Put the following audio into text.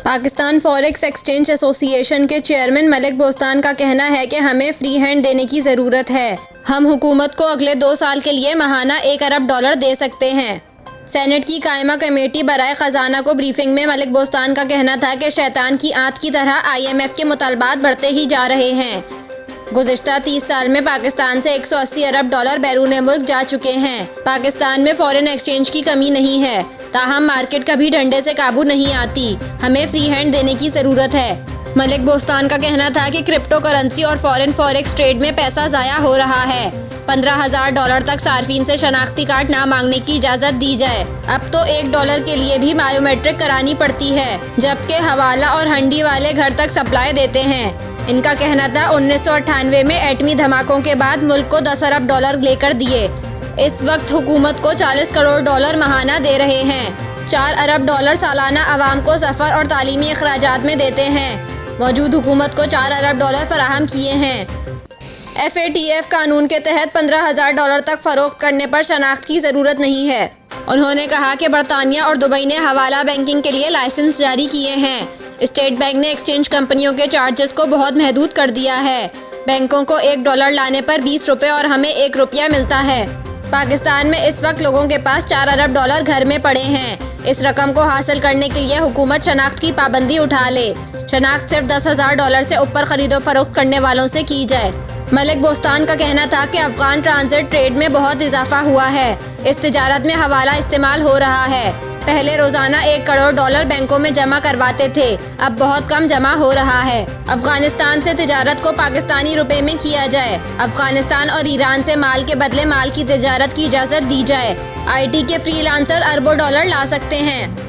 Pakistan forex exchange association के chairman Malik Bostan का कहना है कि हमें फ्री हैंड देने की ज़रूरत है। हम हुकूमत को अगले 2 साल के लिए माहाना $1 अरब दे सकते हैं। सेनेट की कायमा कमेटी बराए ख़जाना को ब्रीफिंग में मलिक बोस्तान का कहना था कि शैतान की आंत की तरह IMF के मुतालबात बढ़ते ही जा रहे हैं। गुज़िश्ता 30 साल में पाकिस्तान से $180 अरब बैरून मुल्क जा चुके हैं। पाकिस्तान में फॉरेन एक्सचेंज की कमी नहीं है, ताहम मार्केट कभी डंडे से काबू नहीं आती। हमें फ्री हैंड देने की ज़रूरत है। मलिक बोस्तान का कहना था कि क्रिप्टो करेंसी और फॉरेन फॉरेक्स ट्रेड में पैसा ज़ाया हो रहा है। $15,000 तक सार्फिन से शनाख्ती कार्ड ना मांगने की इजाज़त दी जाए। अब तो $1 के लिए भी बायोमेट्रिक करानी पड़ती है, जबकि हवाला और हंडी वाले घर तक सप्लाई देते हैं। इनका कहना था 1998 में एटमी धमाकों के बाद मुल्क को $10 अरब लेकर दिए। इस वक्त हुकूमत को $40 करोड़ माहाना दे रहे हैं। $4 अरब सालाना आवाम को सफ़र और तालीमी अखराजात में देते हैं। मौजूद हुकूमत को $4 अरब फराहम किए हैं। FATF कानून के तहत $15,000 तक फ़रोख्त करने पर शनाख्त की ज़रूरत नहीं है। उन्होंने कहा कि बरतानिया और दुबई ने हवाला बैंकिंग के लिए लाइसेंस जारी किए हैं। स्टेट बैंक ने एक्सचेंज कंपनियों के चार्जेस को बहुत महदूद कर दिया है। बैंकों को $1 लाने पर 20 रुपये और हमें $1 मिलता है। पाकिस्तान में इस वक्त लोगों के पास $4 अरब घर में पड़े हैं। इस रकम को हासिल करने के लिए हुकूमत शनाख्त की पाबंदी उठा ले। शनाख्त सिर्फ $10,000 से ऊपर खरीदो फरोख्त करने वालों से की जाए। मलिक बोस्तान का कहना था कि अफगान ट्रांजिट ट्रेड में बहुत इजाफा हुआ है। इस तिजारत में हवाला इस्तेमाल हो रहा है। पहले रोज़ाना $1 करोड़ बैंकों में जमा करवाते थे, अब बहुत कम जमा हो रहा है। अफगानिस्तान से तिजारत को पाकिस्तानी रुपए में किया जाए। अफगानिस्तान और ईरान से माल के बदले माल की तिजारत की इजाज़त दी जाए। IT के फ्रीलांसर अरबों डॉलर ला सकते हैं।